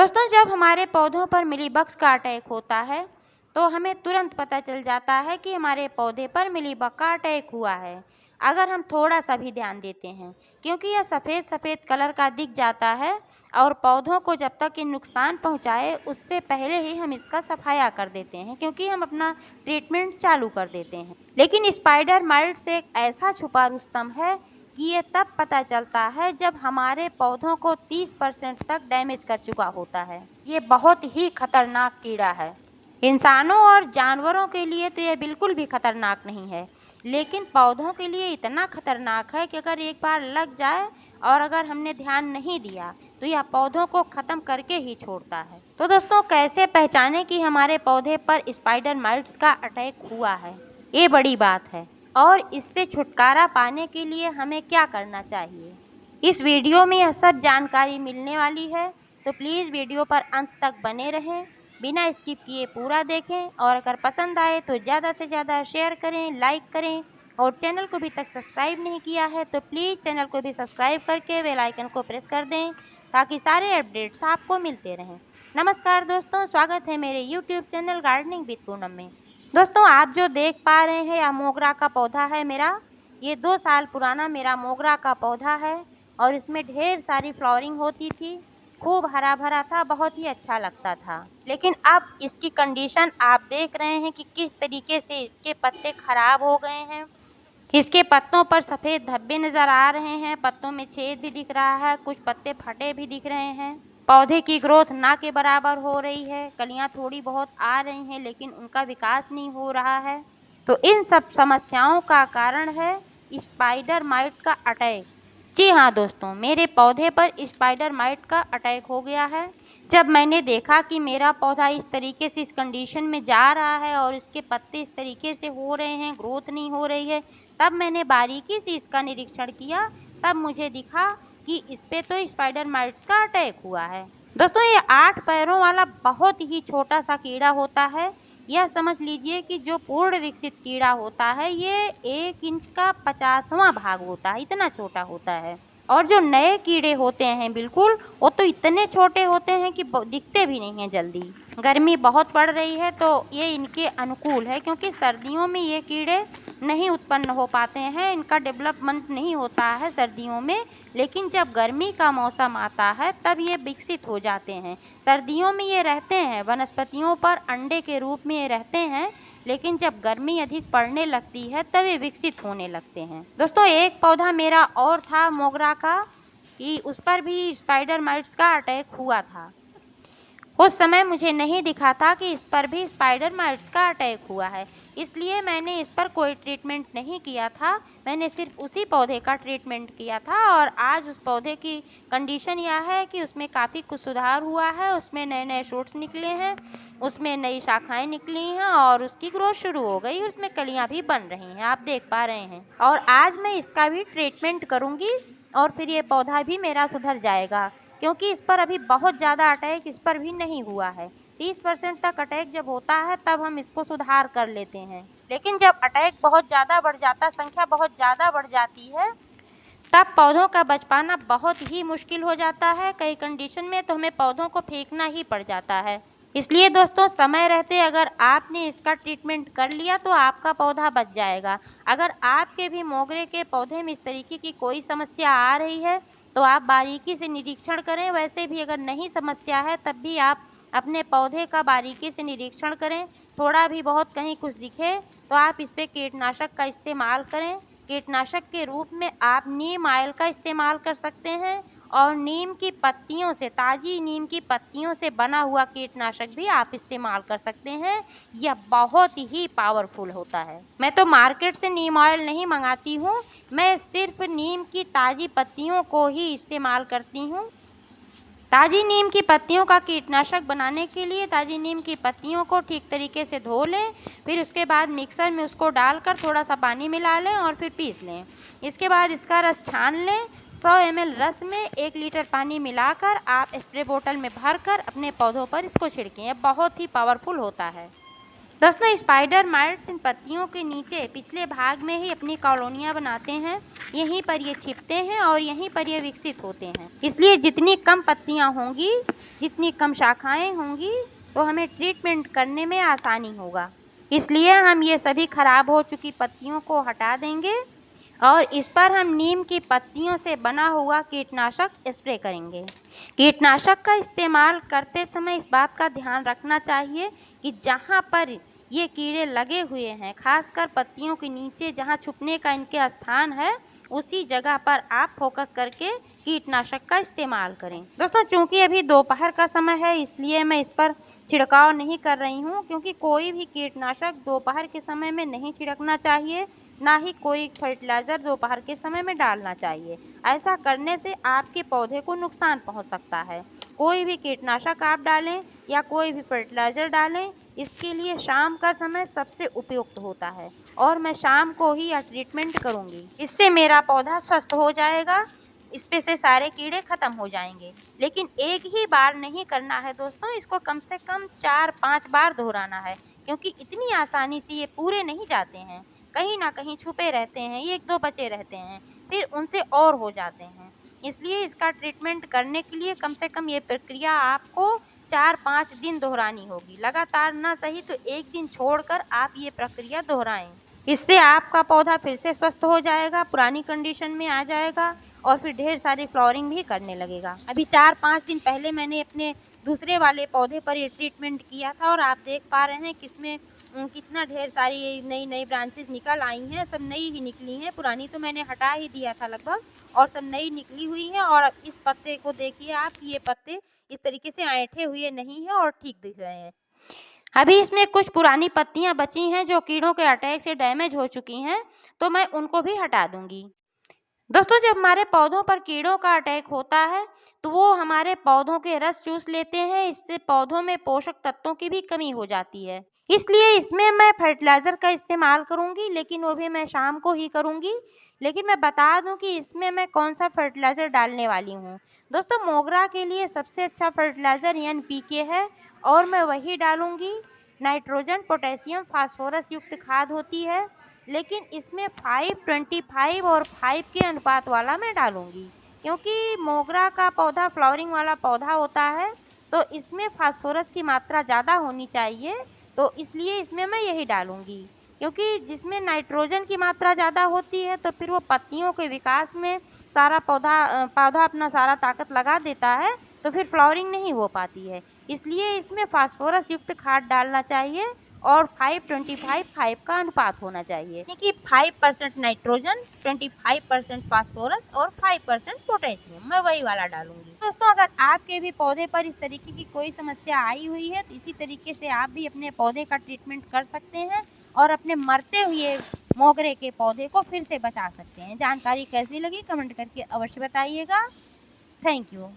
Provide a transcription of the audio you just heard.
दोस्तों, जब हमारे पौधों पर मिलीबग्स का अटैक होता है तो हमें तुरंत पता चल जाता है कि हमारे पौधे पर मिलीबग का अटैक हुआ है, अगर हम थोड़ा सा भी ध्यान देते हैं, क्योंकि यह सफ़ेद सफ़ेद कलर का दिख जाता है और पौधों को जब तक ये नुकसान पहुंचाए उससे पहले ही हम इसका सफाया कर देते हैं, क्योंकि हम अपना ट्रीटमेंट चालू कर देते हैं। लेकिन स्पाइडर माइट्स एक ऐसा छुपा रुस्तम है कि ये तब पता चलता है जब हमारे पौधों को 30% तक डैमेज कर चुका होता है। ये बहुत ही खतरनाक कीड़ा है। इंसानों और जानवरों के लिए तो ये बिल्कुल भी खतरनाक नहीं है, लेकिन पौधों के लिए इतना खतरनाक है कि अगर एक बार लग जाए और अगर हमने ध्यान नहीं दिया तो यह पौधों को ख़त्म करके ही छोड़ता है। तो दोस्तों, कैसे पहचाने कि हमारे पौधे पर स्पाइडर माइट्स का अटैक हुआ है, ये बड़ी बात है। और इससे छुटकारा पाने के लिए हमें क्या करना चाहिए, इस वीडियो में यह सब जानकारी मिलने वाली है। तो प्लीज़ वीडियो पर अंत तक बने रहें, बिना स्किप किए पूरा देखें और अगर पसंद आए तो ज़्यादा से ज़्यादा शेयर करें, लाइक करें और चैनल को अभी तक सब्सक्राइब नहीं किया है तो प्लीज़ चैनल को भी सब्सक्राइब करके बेल आइकन को प्रेस कर दें ताकि सारे अपडेट्स आपको मिलते रहें। नमस्कार दोस्तों, स्वागत है मेरे YouTube channel gardening with Poonam में। दोस्तों, आप जो देख पा रहे हैं यह मोगरा का पौधा है मेरा। ये 2 साल पुराना मेरा मोगरा का पौधा है और इसमें ढेर सारी फ्लावरिंग होती थी, खूब हरा भरा था, बहुत ही अच्छा लगता था। लेकिन अब इसकी कंडीशन आप देख रहे हैं कि किस तरीके से इसके पत्ते खराब हो गए हैं। इसके पत्तों पर सफ़ेद धब्बे नज़र आ रहे हैं, पत्तों में छेद भी दिख रहा है, कुछ पत्ते फटे भी दिख रहे हैं। पौधे की ग्रोथ ना के बराबर हो रही है, कलियां थोड़ी बहुत आ रही हैं लेकिन उनका विकास नहीं हो रहा है। तो इन सब समस्याओं का कारण है स्पाइडर माइट का अटैक। जी हाँ दोस्तों, मेरे पौधे पर स्पाइडर माइट का अटैक हो गया है। जब मैंने देखा कि मेरा पौधा इस तरीके से इस कंडीशन में जा रहा है और इसके पत्ते इस तरीके से हो रहे हैं, ग्रोथ नहीं हो रही है, तब मैंने बारीकी से इसका निरीक्षण किया। तब मुझे दिखा कि इस पे तो स्पाइडर माइट्स का अटैक हुआ है। दोस्तों, ये 8 पैरों वाला बहुत ही छोटा सा कीड़ा होता है। यह समझ लीजिए कि जो पूर्ण विकसित कीड़ा होता है ये 1 इंच का 50वां भाग होता है, इतना छोटा होता है। और जो नए कीड़े होते हैं बिल्कुल, वो तो इतने छोटे होते हैं कि दिखते भी नहीं हैं जल्दी। गर्मी बहुत पड़ रही है तो ये इनके अनुकूल है, क्योंकि सर्दियों में ये कीड़े नहीं उत्पन्न हो पाते हैं, इनका डेवलपमेंट नहीं होता है सर्दियों में। लेकिन जब गर्मी का मौसम आता है तब ये विकसित हो जाते हैं। सर्दियों में ये रहते हैं वनस्पतियों पर, अंडे के रूप में ये रहते हैं, लेकिन जब गर्मी अधिक पड़ने लगती है तब ये विकसित होने लगते हैं। दोस्तों, एक पौधा मेरा और था मोगरा का कि उस पर भी स्पाइडर माइट्स का अटैक हुआ था। उस समय मुझे नहीं दिखा था कि इस पर भी स्पाइडर माइट्स का अटैक हुआ है, इसलिए मैंने इस पर कोई ट्रीटमेंट नहीं किया था। मैंने सिर्फ उसी पौधे का ट्रीटमेंट किया था और आज उस पौधे की कंडीशन यह है कि उसमें काफ़ी कुछ सुधार हुआ है, उसमें नए नए शूट्स निकले हैं, उसमें नई शाखाएं निकली हैं और उसकी ग्रोथ शुरू हो गई, उसमें कलियां भी बन रही हैं, आप देख पा रहे हैं। और आज मैं इसका भी ट्रीटमेंट करूँगी और फिर ये पौधा भी मेरा सुधर जाएगा, क्योंकि इस पर अभी बहुत ज़्यादा अटैक इस पर भी नहीं हुआ है। 30% तक अटैक जब होता है तब हम इसको सुधार कर लेते हैं, लेकिन जब अटैक बहुत ज़्यादा बढ़ जाता, संख्या बहुत ज़्यादा बढ़ जाती है, तब पौधों का बच पाना बहुत ही मुश्किल हो जाता है। कई कंडीशन में तो हमें पौधों को फेंकना ही पड़ जाता है। इसलिए दोस्तों, समय रहते अगर आपने इसका ट्रीटमेंट कर लिया तो आपका पौधा बच जाएगा। अगर आपके भी मोगरे के पौधे में इस तरीके की कोई समस्या आ रही है तो आप बारीकी से निरीक्षण करें। वैसे भी अगर नहीं समस्या है तब भी आप अपने पौधे का बारीकी से निरीक्षण करें। थोड़ा भी बहुत कहीं कुछ दिखे तो आप इस पर कीटनाशक का इस्तेमाल करें। कीटनाशक के रूप में आप नीम ऑयल का इस्तेमाल कर सकते हैं और नीम की पत्तियों से, ताज़ी नीम की पत्तियों से बना हुआ कीटनाशक भी आप इस्तेमाल कर सकते हैं। यह बहुत ही पावरफुल होता है। मैं तो मार्केट से नीम ऑयल नहीं मंगाती हूँ, मैं सिर्फ नीम की ताज़ी पत्तियों को ही इस्तेमाल करती हूँ। ताज़ी नीम की पत्तियों का कीटनाशक बनाने के लिए ताज़ी नीम की पत्तियों को ठीक तरीके से धो लें, फिर उसके बाद मिक्सर में उसको डालकर थोड़ा सा पानी मिला लें और फिर पीस लें। इसके बाद इसका रस छान लें। 100 ml रस में 1 लीटर पानी मिलाकर आप स्प्रे बोतल में भरकर अपने पौधों पर इसको छिड़कें। यह बहुत ही पावरफुल होता है। दोस्तों, स्पाइडर माइट्स इन पत्तियों के नीचे पिछले भाग में ही अपनी कॉलोनियां बनाते हैं। यहीं पर ये छिपते हैं और यहीं पर ये विकसित होते हैं। इसलिए जितनी कम पत्तियां होंगी, जितनी कम शाखाएं होंगी, तो हमें ट्रीटमेंट करने में आसानी होगा। इसलिए हम ये सभी खराब हो चुकी पत्तियों को हटा देंगे और इस पर हम नीम की पत्तियों से बना हुआ कीटनाशक स्प्रे करेंगे। कीटनाशक का इस्तेमाल करते समय इस बात का ध्यान रखना चाहिए कि जहाँ पर ये कीड़े लगे हुए हैं, खासकर पत्तियों के नीचे जहाँ छुपने का इनके स्थान है, उसी जगह पर आप फोकस करके कीटनाशक का इस्तेमाल करें। दोस्तों, चूंकि अभी दोपहर का समय है, इसलिए मैं इस पर छिड़काव नहीं कर रही हूँ, क्योंकि कोई भी कीटनाशक दोपहर के समय में नहीं छिड़कना चाहिए, ना ही कोई फर्टिलाइज़र दोपहर के समय में डालना चाहिए। ऐसा करने से आपके पौधे को नुकसान पहुंच सकता है। कोई भी कीटनाशक आप डालें या कोई भी फर्टिलाइज़र डालें, इसके लिए शाम का समय सबसे उपयुक्त होता है और मैं शाम को ही यह ट्रीटमेंट करूंगी। इससे मेरा पौधा स्वस्थ हो जाएगा, इस पे से सारे कीड़े खत्म हो जाएंगे। लेकिन एक ही बार नहीं करना है दोस्तों, इसको कम से कम 4-5 बार दोहराना है, क्योंकि इतनी आसानी से ये पूरे नहीं जाते हैं। कहीं ना कहीं छुपे रहते हैं, 1-2 बचे रहते हैं, फिर उनसे और हो जाते हैं। इसलिए इसका ट्रीटमेंट करने के लिए कम से कम ये प्रक्रिया आपको 4-5 दिन दोहरानी होगी। लगातार ना सही तो 1 दिन छोड़कर आप ये प्रक्रिया दोहराएं। इससे आपका पौधा फिर से स्वस्थ हो जाएगा, पुरानी कंडीशन में आ जाएगा और फिर ढेर सारी फ्लावरिंग भी करने लगेगा। अभी 4-5 दिन पहले मैंने अपने दूसरे वाले पौधे पर ये ट्रीटमेंट किया था और आप देख पा रहे हैं कि इसमें कितना ढेर सारी नई नई ब्रांचेस निकल आई हैं। सब नई ही निकली हैं, पुरानी तो मैंने हटा ही दिया था लगभग, और सब नई निकली हुई हैं। और इस पत्ते को देखिए आप, ये पत्ते इस तरीके से ऐंठे हुए नहीं हैं और ठीक दिख रहे हैं। अभी इसमें कुछ पुरानी पत्तियां बची हैं जो कीड़ों के अटैक से डैमेज हो चुकी हैं, तो मैं उनको भी हटा दूंगी। दोस्तों, जब हमारे पौधों पर कीड़ों का अटैक होता है तो वो हमारे पौधों के रस चूस लेते हैं। इससे पौधों में पोषक तत्वों की भी कमी हो जाती है। इसलिए इसमें मैं फर्टिलाइज़र का इस्तेमाल करूंगी, लेकिन वो भी मैं शाम को ही करूंगी। लेकिन मैं बता दूं कि इसमें मैं कौन सा फर्टिलाइज़र डालने वाली हूँ। दोस्तों, मोगरा के लिए सबसे अच्छा फर्टिलाइज़र NPK है और मैं वही डालूंगी। नाइट्रोजन, पोटेशियम, फास्फोरस युक्त खाद होती है, लेकिन इसमें 5-25 और 5 के अनुपात वाला मैं डालूंगी, क्योंकि मोगरा का पौधा फ्लावरिंग वाला पौधा होता है, तो इसमें फास्फोरस की मात्रा ज़्यादा होनी चाहिए। तो इसलिए इसमें मैं यही डालूंगी, क्योंकि जिसमें नाइट्रोजन की मात्रा ज़्यादा होती है तो फिर वो पत्तियों के विकास में सारा पौधा अपना सारा ताकत लगा देता है, तो फिर फ्लावरिंग नहीं हो पाती है। इसलिए इसमें फास्फोरस युक्त खाद डालना चाहिए और 5-25-5 का अनुपात होना चाहिए, यानी कि 5% नाइट्रोजन, 25% फास्फोरस और 5% पोटेशियम। मैं वही वाला डालूंगी। दोस्तों, अगर आपके भी पौधे पर इस तरीके की कोई समस्या आई हुई है तो इसी तरीके से आप भी अपने पौधे का ट्रीटमेंट कर सकते हैं और अपने मरते हुए मोगरे के पौधे को फिर से बचा सकते हैं। जानकारी कैसी लगी कमेंट करके अवश्य बताइएगा। Thank you.